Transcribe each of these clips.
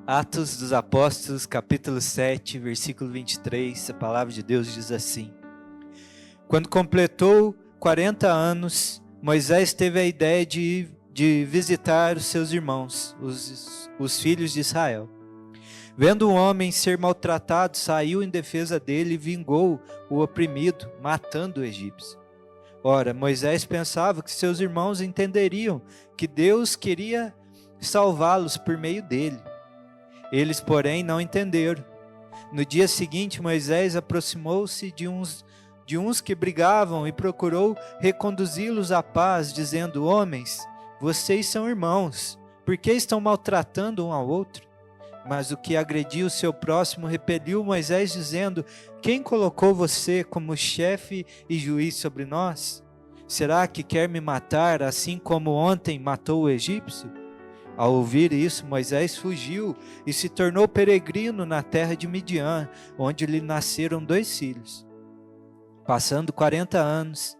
Atos dos Apóstolos, capítulo 7, versículo 23, a palavra de Deus diz assim: Quando completou 40 anos, Moisés teve a ideia de visitar os seus irmãos, os filhos de Israel. Vendo um homem ser maltratado, saiu em defesa dele e vingou o oprimido, matando o egípcio. Ora, Moisés pensava que seus irmãos entenderiam que Deus queria salvá-los por meio dele. Eles, porém, não entenderam. No dia seguinte, Moisés aproximou-se de uns que brigavam e procurou reconduzi-los à paz, dizendo: Homens, vocês são irmãos, por que estão maltratando um ao outro? Mas o que agrediu o seu próximo repeliu Moisés, dizendo: Quem colocou você como chefe e juiz sobre nós? Será que quer me matar, assim como ontem matou o egípcio? Ao ouvir isso, Moisés fugiu e se tornou peregrino na terra de Midian, onde lhe nasceram 2 filhos. Passado 40 anos,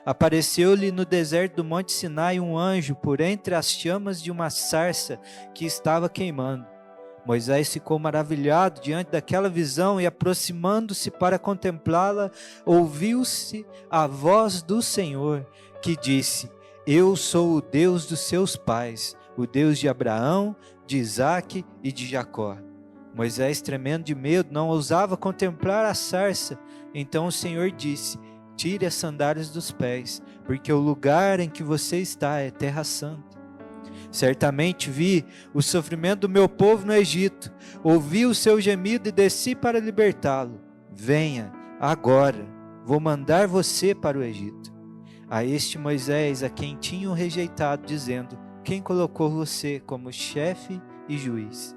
apareceu-lhe no deserto do Monte Sinai um anjo por entre as chamas de uma sarça que estava queimando. Moisés ficou maravilhado diante daquela visão e, aproximando-se para contemplá-la, ouviu-se a voz do Senhor que disse: Eu sou o Deus dos seus pais, o Deus de Abraão, de Isaque e de Jacó. Moisés, tremendo de medo, não ousava contemplar a sarça. Então o Senhor disse: Tire as sandálias dos pés, porque o lugar em que você está é terra santa. Certamente vi o sofrimento do meu povo no Egito, ouvi o seu gemido e desci para libertá-lo. Venha, agora, vou mandar você para o Egito. A este Moisés, a quem tinham rejeitado, dizendo: Quem colocou você como chefe e juiz?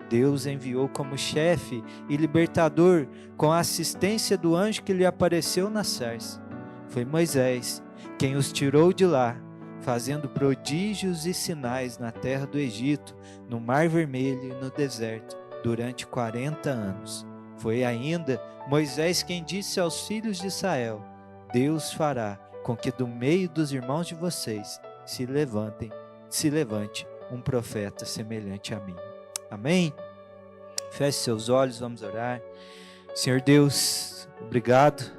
Deus enviou como chefe e libertador, com a assistência do anjo que lhe apareceu na sarça. Foi Moisés quem os tirou de lá, fazendo prodígios e sinais na terra do Egito, no Mar Vermelho e no deserto, durante 40 anos. Foi ainda Moisés quem disse aos filhos de Israel: Deus fará com que do meio dos irmãos de vocês se levante um profeta semelhante a mim. Amém? Feche seus olhos, vamos orar. Senhor Deus, obrigado,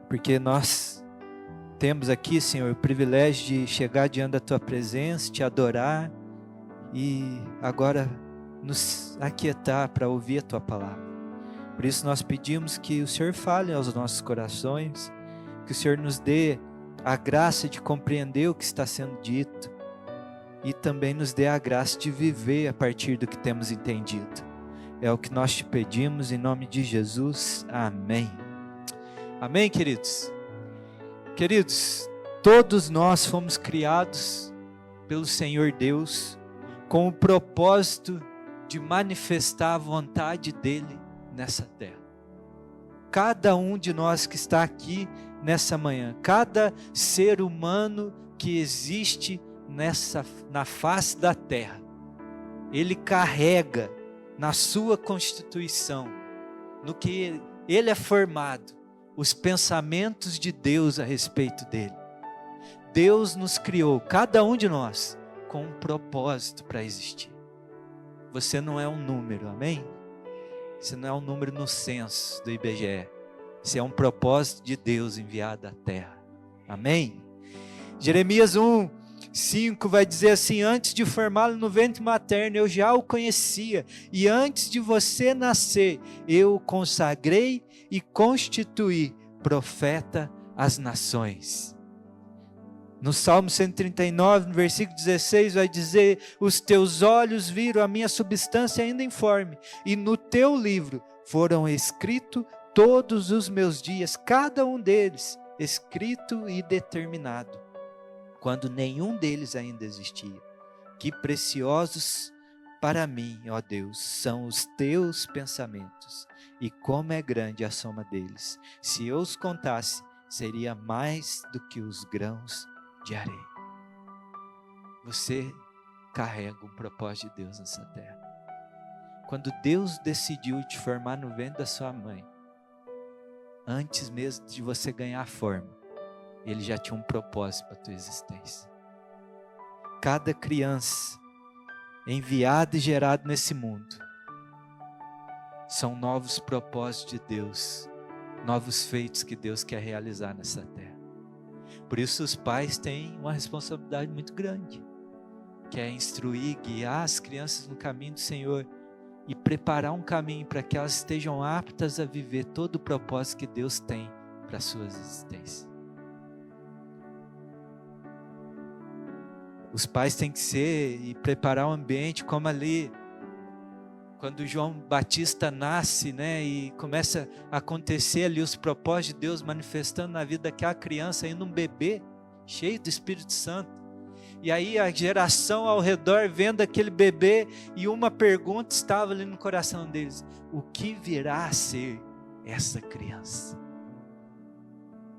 porque nós temos aqui, Senhor, o privilégio de chegar diante da Tua presença, Te adorar e agora nos aquietar para ouvir a Tua palavra. Por isso nós pedimos que o Senhor fale aos nossos corações, que o Senhor nos dê a graça de compreender o que está sendo dito e também nos dê a graça de viver a partir do que temos entendido. É o que nós te pedimos em nome de Jesus. Amém. Amém, queridos? Queridos, todos nós fomos criados pelo Senhor Deus com o propósito de manifestar a vontade dEle nessa terra. Cada um de nós que está aqui nessa manhã, cada ser humano que existe na face da terra, ele carrega na sua constituição, no que ele é formado, os pensamentos de Deus a respeito dele. Deus nos criou, cada um de nós, com um propósito para existir. Você não é um número, amém? Você não é um número no censo do IBGE. Você é um propósito de Deus enviado à terra. Amém? Jeremias 1:5 vai dizer assim: Antes de formá-lo no ventre materno, eu já o conhecia, e antes de você nascer, eu o consagrei e constituí profeta às nações. No Salmo 139, no versículo 16, vai dizer: Os teus olhos viram a minha substância ainda informe, e no teu livro foram escritos todos os meus dias, cada um deles escrito e determinado, quando nenhum deles ainda existia. Que preciosos para mim, ó Deus, são os teus pensamentos, e como é grande a soma deles. Se eu os contasse, seria mais do que os grãos de areia. Você carrega um propósito de Deus nessa terra. Quando Deus decidiu te formar no ventre da sua mãe, antes mesmo de você ganhar forma, Ele já tinha um propósito para a tua existência. Cada criança enviado e gerado nesse mundo, são novos propósitos de Deus, novos feitos que Deus quer realizar nessa terra. Por isso os pais têm uma responsabilidade muito grande, que é instruir, guiar as crianças no caminho do Senhor e preparar um caminho para que elas estejam aptas a viver todo o propósito que Deus tem para as suas existências. Os pais têm que ser e preparar o ambiente, como ali, quando João Batista nasce, né, e começa a acontecer ali os propósitos de Deus manifestando na vida daquela criança, ainda um bebê, cheio do Espírito Santo. E aí a geração ao redor vendo aquele bebê, e uma pergunta estava ali no coração deles: o que virá a ser essa criança?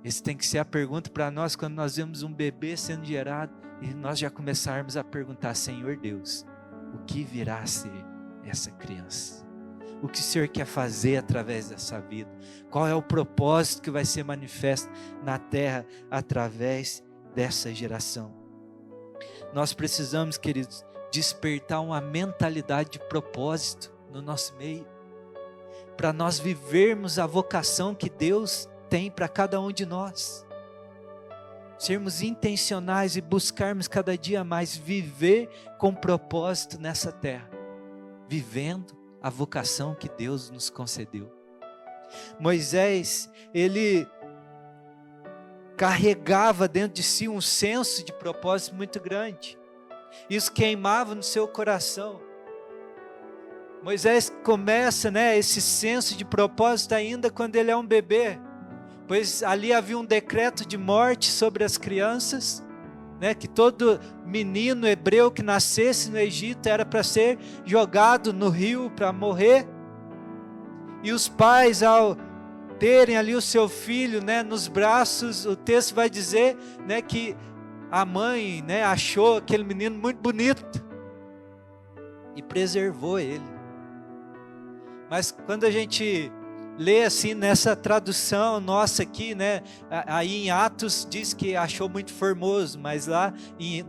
Essa tem que ser a pergunta para nós quando nós vemos um bebê sendo gerado, e nós já começarmos a perguntar: Senhor Deus, o que virá a ser essa criança? O que o Senhor quer fazer através dessa vida? Qual é o propósito que vai ser manifesto na terra através dessa geração? Nós precisamos, queridos, despertar uma mentalidade de propósito no nosso meio, para nós vivermos a vocação que Deus tem para cada um de nós. Sermos intencionais e buscarmos cada dia mais viver com propósito nessa terra, vivendo a vocação que Deus nos concedeu. Moisés, ele carregava dentro de si um senso de propósito muito grande. Isso queimava no seu coração. Moisés começa, esse senso de propósito ainda quando ele é um bebê, pois ali havia um decreto de morte sobre as crianças, que todo menino hebreu que nascesse no Egito era para ser jogado no rio para morrer. E os pais, ao terem ali o seu filho, nos braços, o texto vai dizer, que a mãe, achou aquele menino muito bonito e preservou ele. Mas quando a gente lê assim nessa tradução nossa aqui, aí em Atos diz que achou muito formoso, mas lá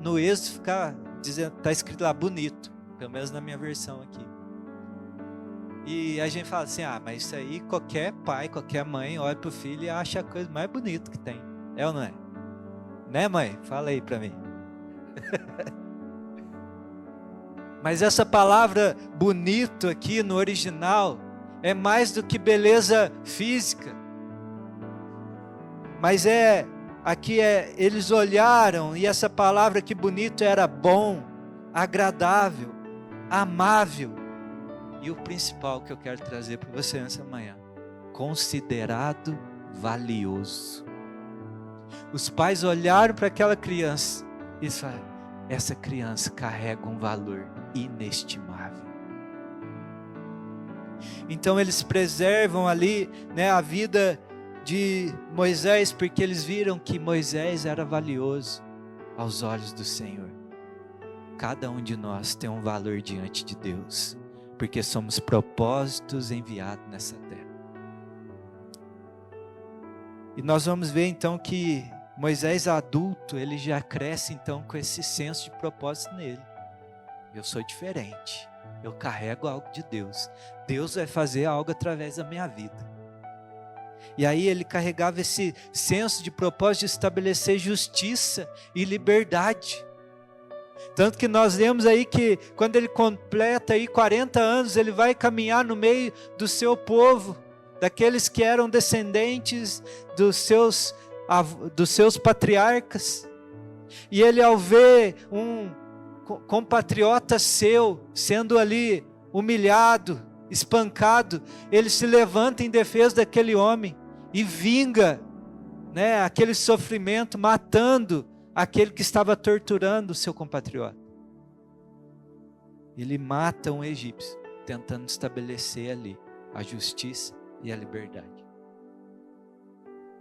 no Êxodo está escrito lá bonito, pelo menos na minha versão aqui. E a gente fala assim: mas isso aí qualquer pai, qualquer mãe olha para o filho e acha a coisa mais bonita que tem. É ou não é? Né, mãe? Fala aí para mim. Mas essa palavra bonito aqui no original é mais do que beleza física. Mas eles olharam, e essa palavra aqui bonito era bom, agradável, amável. E o principal que eu quero trazer para você nessa manhã: considerado valioso. Os pais olharam para aquela criança e falaram: essa criança carrega um valor inestimável. Então eles preservam ali, a vida de Moisés, porque eles viram que Moisés era valioso aos olhos do Senhor. Cada um de nós tem um valor diante de Deus, porque somos propósitos enviados nessa terra. E nós vamos ver então que Moisés adulto, ele já cresce então com esse senso de propósito nele. Eu sou diferente, eu carrego algo de Deus. Deus vai fazer algo através da minha vida. E aí ele carregava esse senso de propósito de estabelecer justiça e liberdade. Tanto que nós lemos aí que quando ele completa aí 40 anos, ele vai caminhar no meio do seu povo, daqueles que eram descendentes dos seus patriarcas. E ele, ao ver um compatriota seu sendo ali humilhado, espancado, ele se levanta em defesa daquele homem e vinga, aquele sofrimento, matando aquele que estava torturando o seu compatriota. Ele mata um egípcio, tentando estabelecer ali a justiça e a liberdade.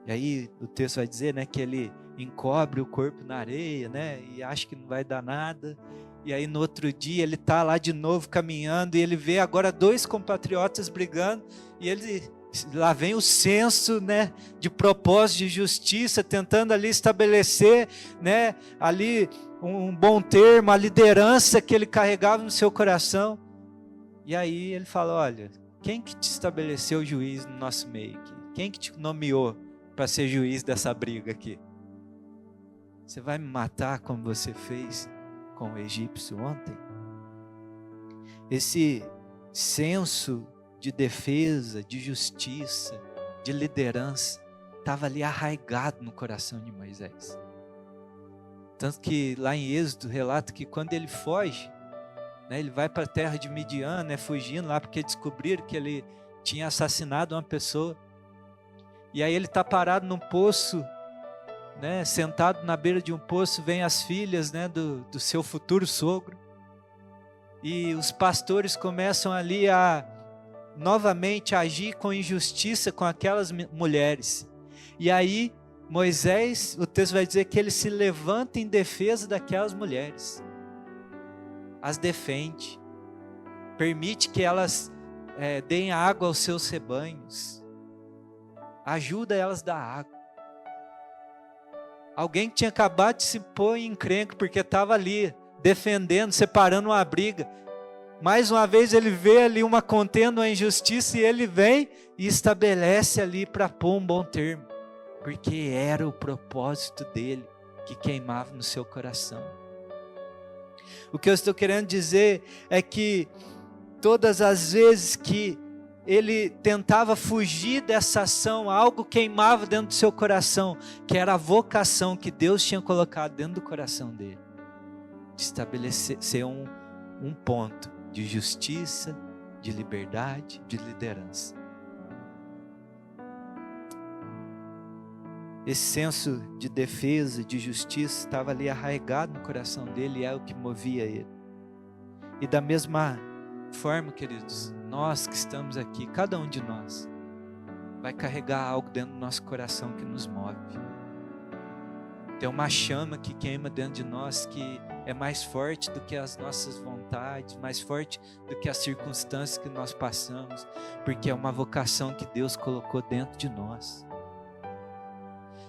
E aí o texto vai dizer, que ele encobre o corpo na areia, e acha que não vai dar nada. E aí no outro dia ele está lá de novo caminhando, e ele vê agora 2 compatriotas brigando, e lá vem o senso, de propósito de justiça, tentando ali estabelecer, ali um bom termo, a liderança que ele carregava no seu coração. E aí ele fala, olha, quem que te estabeleceu juiz no nosso meio aqui? Quem que te nomeou para ser juiz dessa briga aqui? Você vai me matar como você fez com o egípcio ontem? Esse senso de defesa, de justiça, de liderança, estava ali arraigado no coração de Moisés. Tanto que lá em Êxodo relata que quando ele foge, né, ele vai para a terra de Midian, né, fugindo lá porque descobriram que ele tinha assassinado uma pessoa. E aí ele está parado num poço, né, sentado na beira de um poço, vem as filhas, né, do seu futuro sogro. E os pastores começam ali a novamente agir com injustiça com aquelas mulheres. E aí Moisés, o texto vai dizer que ele se levanta em defesa daquelas mulheres. As defende. Permite que elas deem água aos seus rebanhos. Ajuda elas a dar água. Alguém que tinha acabado de se pôr em encrenca porque estava ali defendendo, separando uma briga. Mais uma vez ele vê ali uma contenda, uma injustiça, e ele vem e estabelece ali para pôr um bom termo. Porque era o propósito dele que queimava no seu coração. O que eu estou querendo dizer é que todas as vezes que ele tentava fugir dessa ação, algo queimava dentro do seu coração, que era a vocação que Deus tinha colocado dentro do coração dele. De estabelecer um ponto de justiça, de liberdade, de liderança. Esse senso de defesa, de justiça, estava ali arraigado no coração dele e é o que movia ele. E da mesma forma, queridos, nós que estamos aqui, cada um de nós, vai carregar algo dentro do nosso coração que nos move. Tem uma chama que queima dentro de nós que é mais forte do que as nossas vontades, mais forte do que as circunstâncias que nós passamos, porque é uma vocação que Deus colocou dentro de nós.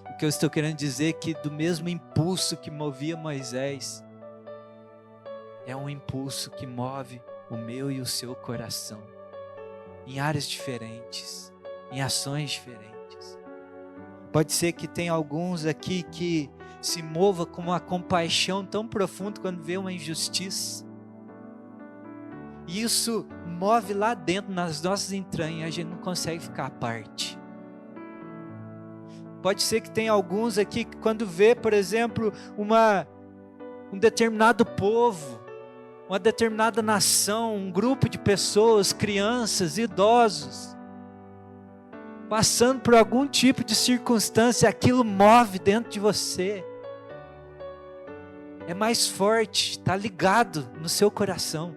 O que eu estou querendo dizer é que do mesmo impulso que movia Moisés, é um impulso que move o meu e o seu coração, em áreas diferentes, em ações diferentes. Pode ser que tenha alguns aqui que se mova com uma compaixão tão profunda quando vê uma injustiça. E isso move lá dentro, nas nossas entranhas, a gente não consegue ficar à parte. Pode ser que tenha alguns aqui que quando vê, por exemplo, um determinado povo, uma determinada nação, um grupo de pessoas, crianças, idosos, passando por algum tipo de circunstância, aquilo move dentro de você. É mais forte, está ligado no seu coração.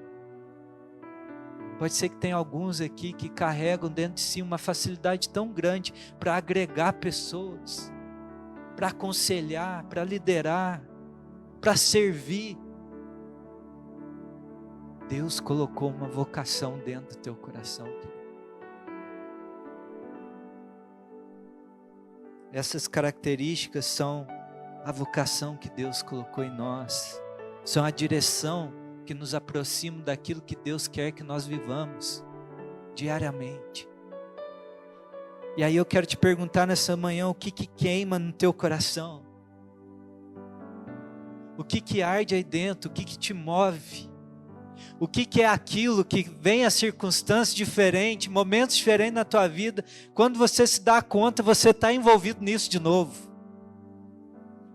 Pode ser que tenha alguns aqui que carregam dentro de si uma facilidade tão grande para agregar pessoas, para aconselhar, para liderar, para servir. Deus colocou uma vocação dentro do teu coração. Essas características são a vocação que Deus colocou em nós, são a direção que nos aproxima daquilo que Deus quer que nós vivamos diariamente. E aí eu quero te perguntar nessa manhã, o que queima no teu coração? O que arde aí dentro? O que te move? O que é aquilo que vem a circunstâncias diferentes, momentos diferentes na tua vida, quando você se dá conta, você está envolvido nisso de novo.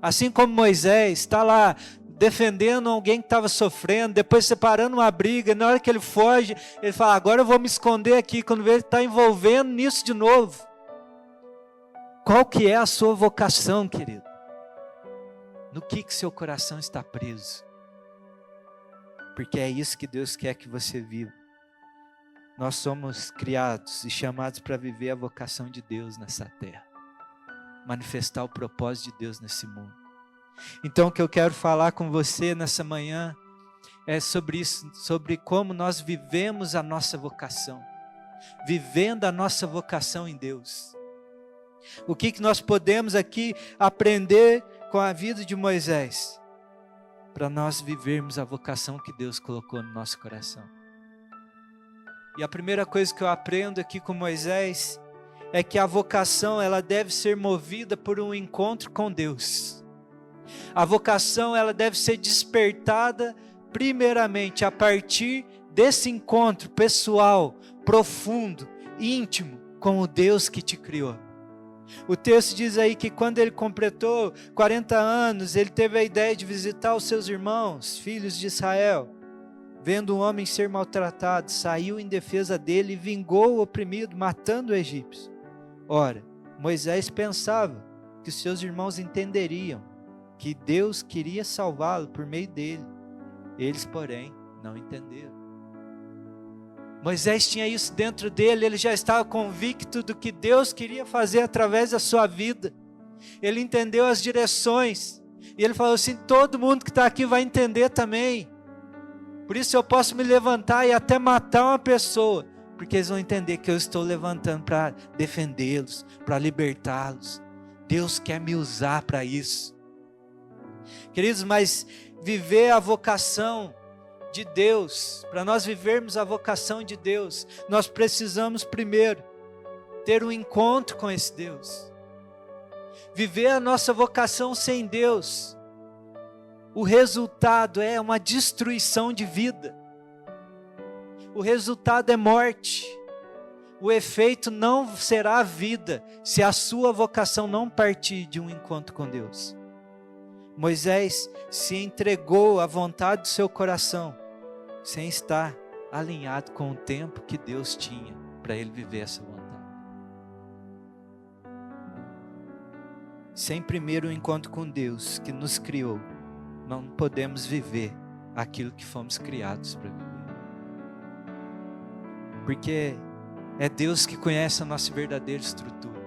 Assim como Moisés está lá defendendo alguém que estava sofrendo, depois separando uma briga, na hora que ele foge, ele fala, agora eu vou me esconder aqui, quando vê ele está envolvendo nisso de novo. Qual que é a sua vocação, querido? No que seu coração está preso? Porque é isso que Deus quer que você viva. Nós somos criados e chamados para viver a vocação de Deus nessa terra. Manifestar o propósito de Deus nesse mundo. Então o que eu quero falar com você nessa manhã é sobre isso, sobre como nós vivemos a nossa vocação. Vivendo a nossa vocação em Deus. O que nós podemos aqui aprender com a vida de Moisés? para nós vivermos a vocação que Deus colocou no nosso coração. E a primeira coisa que eu aprendo aqui com Moisés é que a vocação ela deve ser movida por um encontro com Deus. A vocação ela deve ser despertada primeiramente a partir desse encontro pessoal, profundo, íntimo com o Deus que te criou. O texto diz aí que quando ele completou 40 anos, ele teve a ideia de visitar os seus irmãos, filhos de Israel. Vendo um homem ser maltratado, saiu em defesa dele e vingou o oprimido, matando o egípcio. Ora, Moisés pensava que os seus irmãos entenderiam que Deus queria salvá-lo por meio dele. Eles, porém, não entenderam. Moisés tinha isso dentro dele, ele já estava convicto do que Deus queria fazer através da sua vida. Ele entendeu as direções, e ele falou assim, todo mundo que está aqui vai entender também. Por isso eu posso me levantar e até matar uma pessoa, porque eles vão entender que eu estou levantando para defendê-los, para libertá-los. Deus quer me usar para isso. Queridos, mas viver a vocação de Deus, para nós vivermos a vocação de Deus, nós precisamos primeiro ter um encontro com esse Deus. Viver a nossa vocação sem Deus, o resultado é uma destruição de vida. O resultado é morte. O efeito não será vida se a sua vocação não partir de um encontro com Deus. Moisés se entregou à vontade do seu coração, sem estar alinhado com o tempo que Deus tinha para ele viver essa vontade. Sem primeiro um encontro com Deus que nos criou, não podemos viver aquilo que fomos criados para viver. Porque é Deus que conhece a nossa verdadeira estrutura.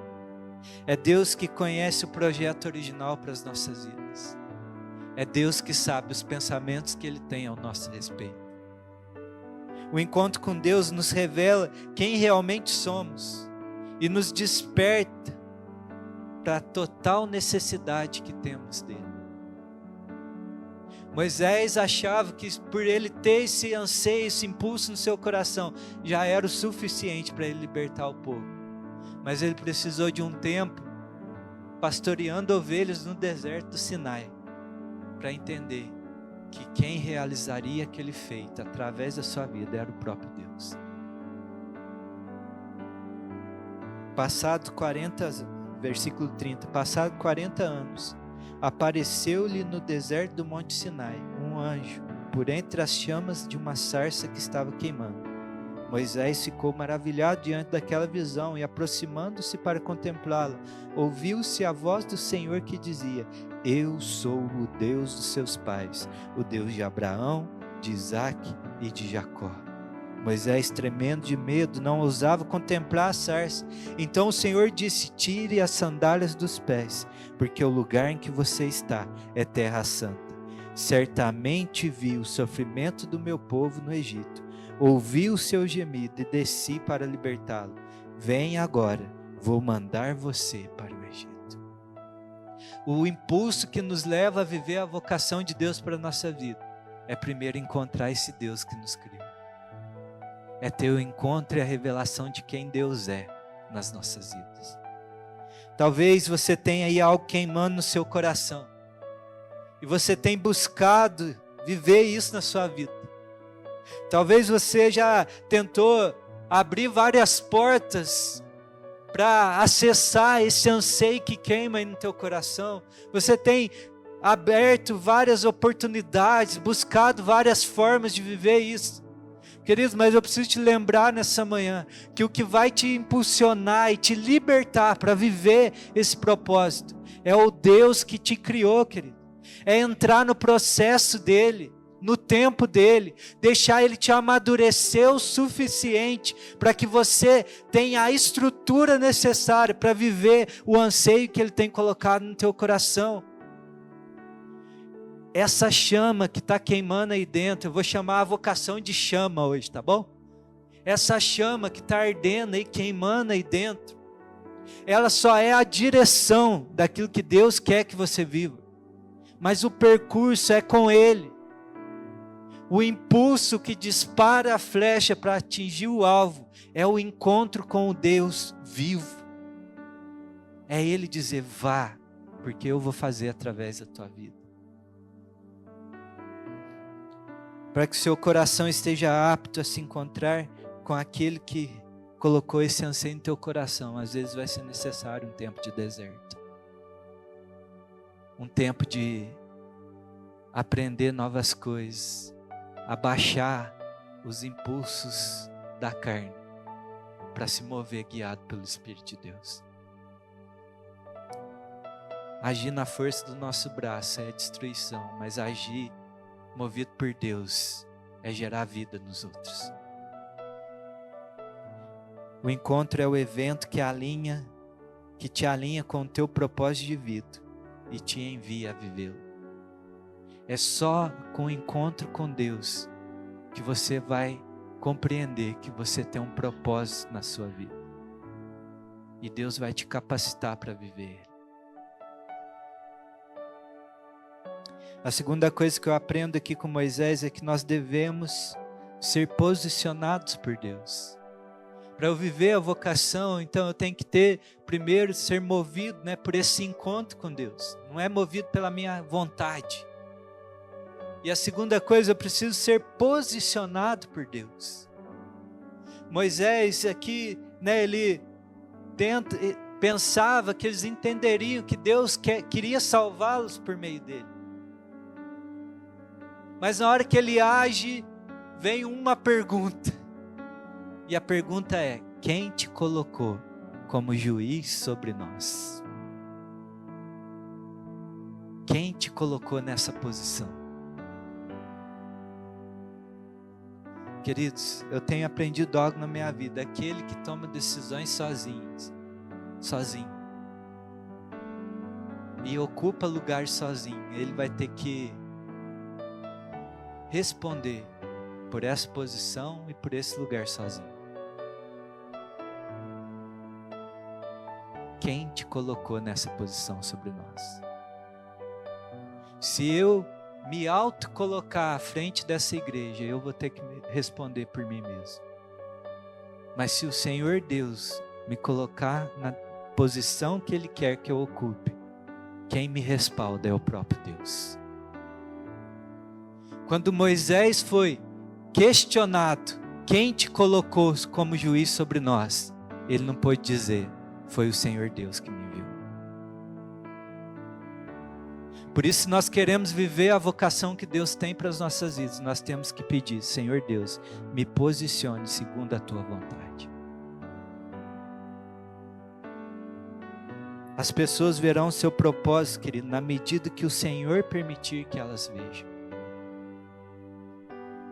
É Deus que conhece o projeto original para as nossas vidas. É Deus que sabe os pensamentos que Ele tem ao nosso respeito. O encontro com Deus nos revela quem realmente somos e nos desperta para a total necessidade que temos dele. Moisés achava que por ele ter esse anseio, esse impulso no seu coração, já era o suficiente para ele libertar o povo. Mas ele precisou de um tempo pastoreando ovelhas no deserto do Sinai, para entender que quem realizaria aquele feito através da sua vida era o próprio Deus. Versículo 30, passado 40 anos, apareceu-lhe no deserto do Monte Sinai um anjo, por entre as chamas de uma sarça que estava queimando. Moisés ficou maravilhado diante daquela visão e, aproximando-se para contemplá-la, ouviu-se a voz do Senhor que dizia: Eu sou o Deus dos seus pais, o Deus de Abraão, de Isaque e de Jacó. Moisés, tremendo de medo, não ousava contemplar a sarça. Então o Senhor disse: Tire as sandálias dos pés, porque o lugar em que você está é terra santa. Certamente vi o sofrimento do meu povo no Egito, ouvi o seu gemido e desci para libertá-lo. Vem agora, vou mandar você para o Egito. O impulso que nos leva a viver a vocação de Deus para a nossa vida é primeiro encontrar esse Deus que nos criou. É ter o encontro e a revelação de quem Deus é nas nossas vidas. Talvez você tenha aí algo queimando no seu coração, e você tem buscado viver isso na sua vida. Talvez você já tentou abrir várias portas para acessar esse anseio que queima aí no teu coração. Você tem aberto várias oportunidades, buscado várias formas de viver isso. Queridos, mas eu preciso te lembrar nessa manhã que o que vai te impulsionar e te libertar para viver esse propósito é o Deus que te criou, querido. É entrar no processo dele, no tempo dele, deixar ele te amadurecer o suficiente para que você tenha a estrutura necessária para viver o anseio que ele tem colocado no teu coração. Essa chama que está queimando aí dentro, eu vou chamar a vocação de chama hoje, tá bom? Essa chama que está ardendo e queimando aí dentro, ela só é a direção daquilo que Deus quer que você viva. mas o percurso é com Ele. O impulso que dispara a flecha para atingir o alvo é o encontro com o Deus vivo. É Ele dizer: vá, porque eu vou fazer através da tua vida. Para que o seu coração esteja apto a se encontrar com aquele que colocou esse anseio no teu coração, às vezes vai ser necessário um tempo de deserto. Um tempo de aprender novas coisas, abaixar os impulsos da carne, para se mover guiado pelo Espírito de Deus. Agir na força do nosso braço é destruição, mas agir movido por Deus é gerar vida nos outros. O encontro é o evento que te alinha com o teu propósito de vida e te envia a vivê-lo. É só com o encontro com Deus que você vai compreender que você tem um propósito na sua vida. E Deus vai te capacitar para viver. A segunda coisa que eu aprendo aqui com Moisés é que nós devemos ser posicionados por Deus. Para eu viver a vocação, então eu tenho que primeiro ser movido, por esse encontro com Deus. Não é movido pela minha vontade. E a segunda coisa, eu preciso ser posicionado por Deus. Moisés aqui, ele pensava que eles entenderiam que Deus queria salvá-los por meio dele. Mas na hora que ele age, vem uma pergunta. E a pergunta é: quem te colocou como juiz sobre nós? Quem te colocou nessa posição? Queridos, eu tenho aprendido algo na minha vida. Aquele que toma decisões sozinho, e ocupa lugar sozinho, ele vai ter que responder por essa posição e por esse lugar sozinho. Quem te colocou nessa posição sobre nós? Se eu me auto-colocar à frente dessa igreja, eu vou ter que responder por mim mesmo. Mas se o Senhor Deus me colocar na posição que Ele quer que eu ocupe, quem me respalda é o próprio Deus. Quando Moisés foi questionado, quem te colocou como juiz sobre nós? Ele não pôde dizer: foi o Senhor Deus que me enviou. Por isso, se nós queremos viver a vocação que Deus tem para as nossas vidas, nós temos que pedir: Senhor Deus, me posicione segundo a tua vontade. As pessoas verão o seu propósito, querido, na medida que o Senhor permitir que elas vejam.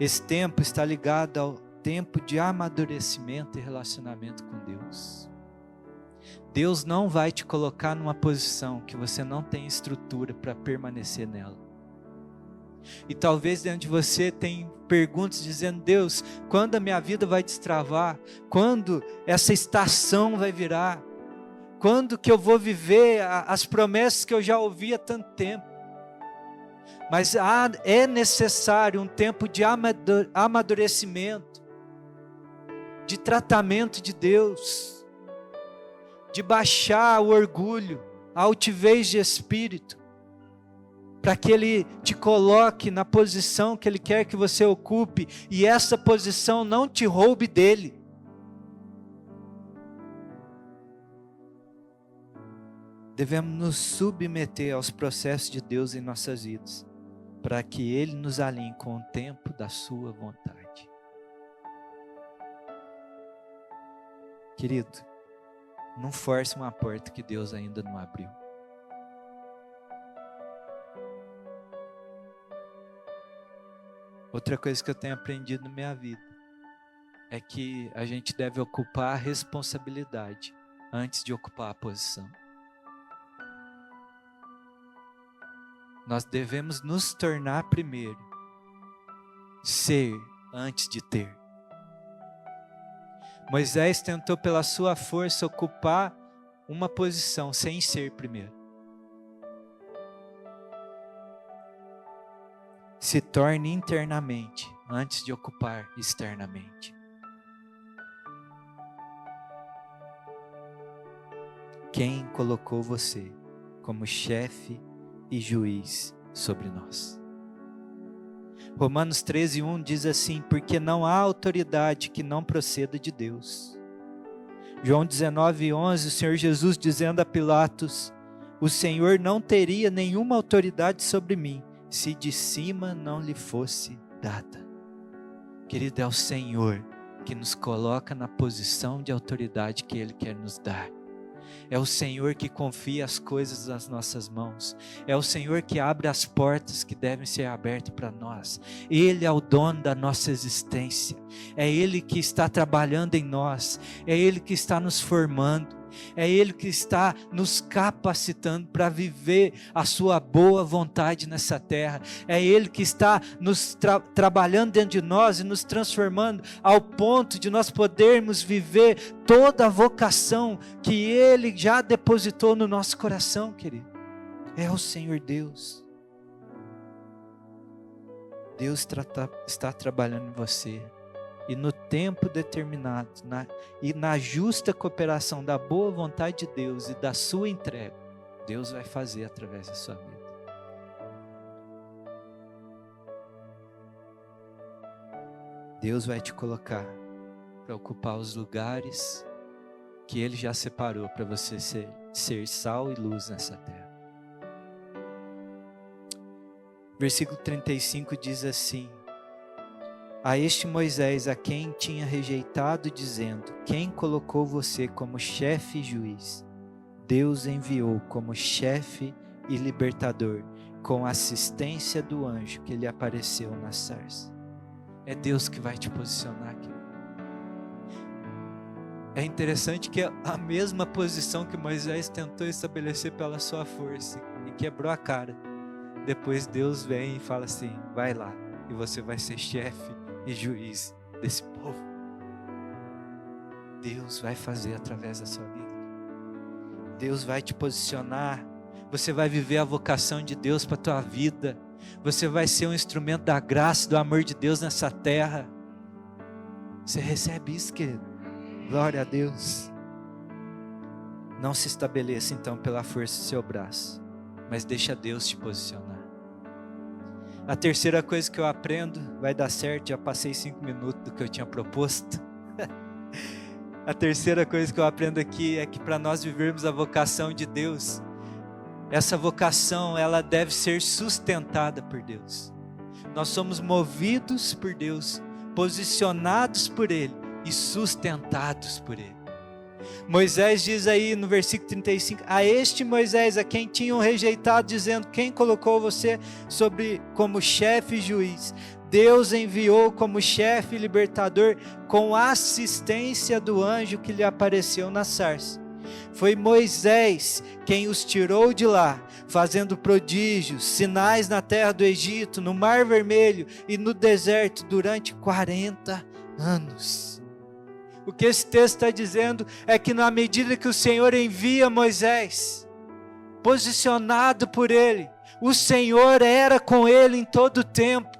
Esse tempo está ligado ao tempo de amadurecimento e relacionamento com Deus. Deus não vai te colocar numa posição que você não tem estrutura para permanecer nela. E talvez dentro de você tem perguntas dizendo: Deus, quando a minha vida vai destravar? Quando essa estação vai virar? Quando que eu vou viver as promessas que eu já ouvi há tanto tempo? Mas é necessário um tempo de amadurecimento, de tratamento de Deus, de baixar o orgulho, a altivez de espírito, para que Ele te coloque na posição que Ele quer que você ocupe, e essa posição não te roube dEle. Devemos nos submeter aos processos de Deus em nossas vidas, para que Ele nos alinhe com o tempo da sua vontade. Querido, não force uma porta que Deus ainda não abriu. Outra coisa que eu tenho aprendido na minha vida é que a gente deve ocupar a responsabilidade antes de ocupar a posição. Nós devemos nos tornar primeiro, ser antes de ter. Moisés tentou pela sua força ocupar uma posição sem ser primeiro. se torne internamente, antes de ocupar externamente. Quem colocou você como chefe e juiz sobre nós? Romanos 13:1 diz assim: porque não há autoridade que não proceda de Deus. João 19:11, o Senhor Jesus dizendo a Pilatos: o Senhor não teria nenhuma autoridade sobre mim, se de cima não lhe fosse dada. Querido, é o Senhor que nos coloca na posição de autoridade que Ele quer nos dar. É o Senhor que confia as coisas nas nossas mãos. É o Senhor que abre as portas que devem ser abertas para nós. Ele é o dono da nossa existência. É Ele que está trabalhando em nós. É Ele que está nos formando. É Ele que está nos capacitando para viver a sua boa vontade nessa terra. É Ele que está nos trabalhando dentro de nós e nos transformando ao ponto de nós podermos viver toda a vocação que Ele já depositou no nosso coração, querido. É o Senhor Deus. Deus está trabalhando em você. E no tempo determinado, e na justa cooperação da boa vontade de Deus e da sua entrega, Deus vai fazer através da sua vida. Deus vai te colocar para ocupar os lugares que Ele já separou para você ser sal e luz nessa terra. Versículo 35 diz assim: a este Moisés, a quem tinha rejeitado, dizendo: quem colocou você como chefe e juiz? Deus enviou como chefe e libertador, com a assistência do anjo que lhe apareceu na sarça. É Deus que vai te posicionar aqui. É interessante que a mesma posição que Moisés tentou estabelecer pela sua força e quebrou a cara, depois Deus vem e fala assim: vai lá, e você vai ser chefe e juiz desse povo. Deus vai fazer através da sua vida. Deus vai te posicionar. Você vai viver a vocação de Deus para a tua vida. Você vai ser um instrumento da graça e do amor de Deus nessa terra. Você recebe isso, querido? Glória a Deus. Não se estabeleça então pela força do seu braço, mas deixa Deus te posicionar. A terceira coisa que eu aprendo, vai dar certo, já passei 5 minutos do que eu tinha proposto. A terceira coisa que eu aprendo aqui é que para nós vivermos a vocação de Deus, essa vocação ela deve ser sustentada por Deus. Nós somos movidos por Deus, posicionados por Ele e sustentados por Ele. Moisés diz aí no versículo 35, a este Moisés a quem tinham rejeitado, dizendo: quem colocou você como chefe e juiz? Deus enviou como chefe e libertador, com a assistência do anjo que lhe apareceu na sarça. Foi Moisés quem os tirou de lá, fazendo prodígios, sinais na terra do Egito, no Mar Vermelho e no deserto durante 40 anos. O que esse texto está dizendo é que na medida que o Senhor envia Moisés, posicionado por Ele, o Senhor era com ele em todo o tempo.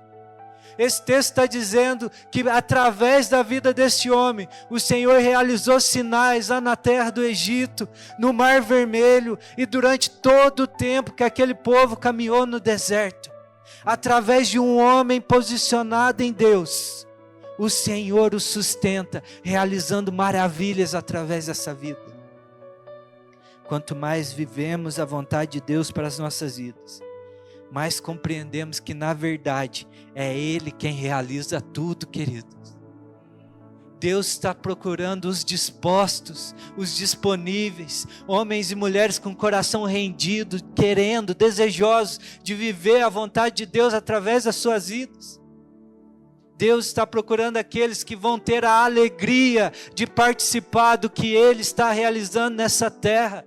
Esse texto está dizendo que através da vida desse homem, o Senhor realizou sinais lá na terra do Egito, no Mar Vermelho e durante todo o tempo que aquele povo caminhou no deserto. Através de um homem posicionado em Deus, o Senhor o sustenta, realizando maravilhas através dessa vida. Quanto mais vivemos a vontade de Deus para as nossas vidas, mais compreendemos que na verdade é Ele quem realiza tudo, queridos. Deus está procurando os dispostos, os disponíveis, homens e mulheres com coração rendido, querendo, desejosos de viver a vontade de Deus através das suas vidas. Deus está procurando aqueles que vão ter a alegria de participar do que Ele está realizando nessa terra.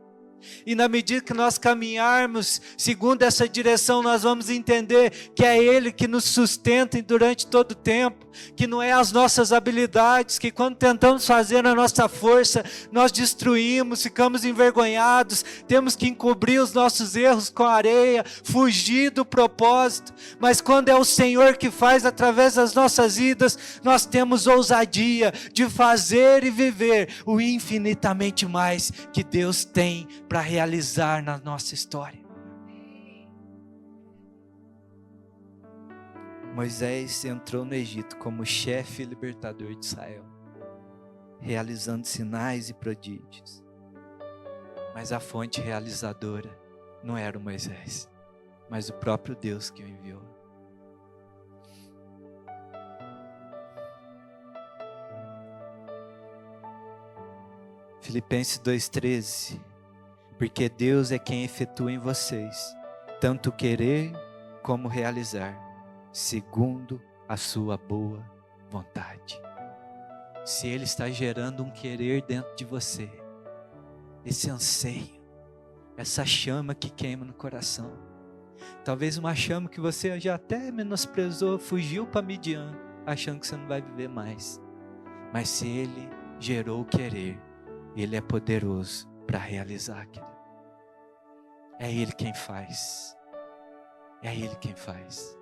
E na medida que nós caminharmos segundo essa direção, nós vamos entender que é Ele que nos sustenta durante todo o tempo, que não é as nossas habilidades, que quando tentamos fazer na nossa força, nós destruímos, ficamos envergonhados, temos que encobrir os nossos erros com areia, fugir do propósito. Mas quando é o Senhor que faz através das nossas vidas, nós temos ousadia de fazer e viver o infinitamente mais que Deus tem para realizar na nossa história. Moisés entrou no Egito como chefe e libertador de Israel, realizando sinais e prodígios. Mas a fonte realizadora não era o Moisés, mas o próprio Deus que o enviou. Filipenses 2,13, porque Deus é quem efetua em vocês, tanto querer como realizar, segundo a sua boa vontade. Se Ele está gerando um querer dentro de você, esse anseio, essa chama que queima no coração, talvez uma chama que você já até menosprezou, fugiu para Midian, achando que você não vai viver mais, mas se Ele gerou o querer, Ele é poderoso para realizar aquilo. É Ele quem faz. É Ele quem faz.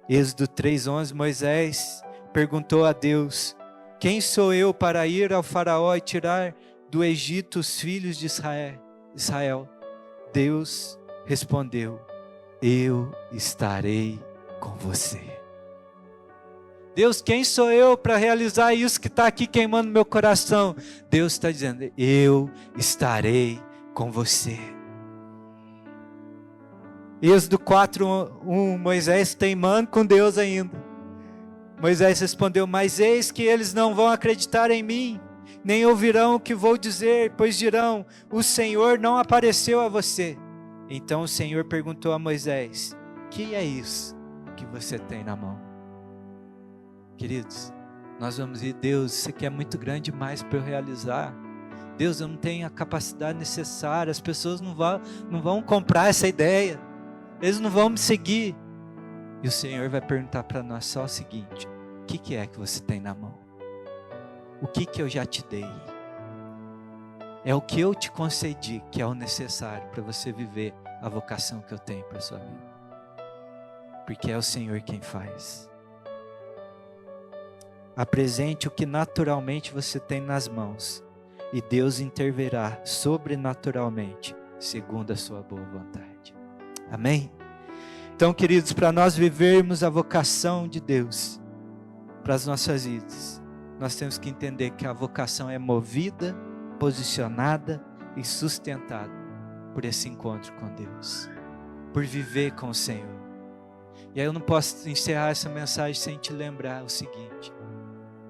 Êxodo 3,11, Moisés perguntou a Deus: quem sou eu para ir ao faraó e tirar do Egito os filhos de Israel? Deus respondeu: eu estarei com você. Deus, quem sou eu para realizar isso que está aqui queimando meu coração? Deus está dizendo: eu estarei com você. Êxodo 4:1, Moisés teimando com Deus ainda. Moisés respondeu: mas eis que eles não vão acreditar em mim, nem ouvirão o que vou dizer, pois dirão: o Senhor não apareceu a você. Então o Senhor perguntou a Moisés: que é isso que você tem na mão? Queridos, nós vamos dizer: Deus, isso aqui é muito grande demais para eu realizar. Deus, eu não tenho a capacidade necessária, as pessoas não vão comprar essa ideia, eles não vão me seguir. E o Senhor vai perguntar para nós só o seguinte: o que é que você tem na mão? O que eu já te dei? É o que eu te concedi que é o necessário para você viver a vocação que eu tenho para a sua vida. Porque é o Senhor quem faz. Apresente o que naturalmente você tem nas mãos, e Deus intervirá sobrenaturalmente, segundo a sua boa vontade. Amém? Então, queridos, para nós vivermos a vocação de Deus para as nossas vidas, nós temos que entender que a vocação é movida, posicionada e sustentada por esse encontro com Deus, por viver com o Senhor. E aí eu não posso encerrar essa mensagem sem te lembrar o seguinte: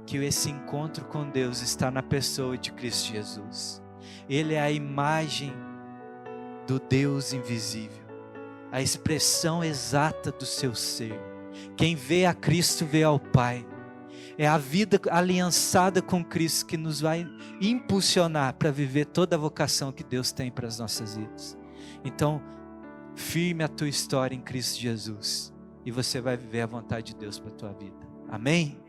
que esse encontro com Deus está na pessoa de Cristo Jesus. Ele é a imagem do Deus invisível, a expressão exata do seu ser. Quem vê a Cristo vê ao Pai. É a vida aliançada com Cristo que nos vai impulsionar para viver toda a vocação que Deus tem para as nossas vidas. Então, firme a tua história em Cristo Jesus, e você vai viver a vontade de Deus para a tua vida. Amém?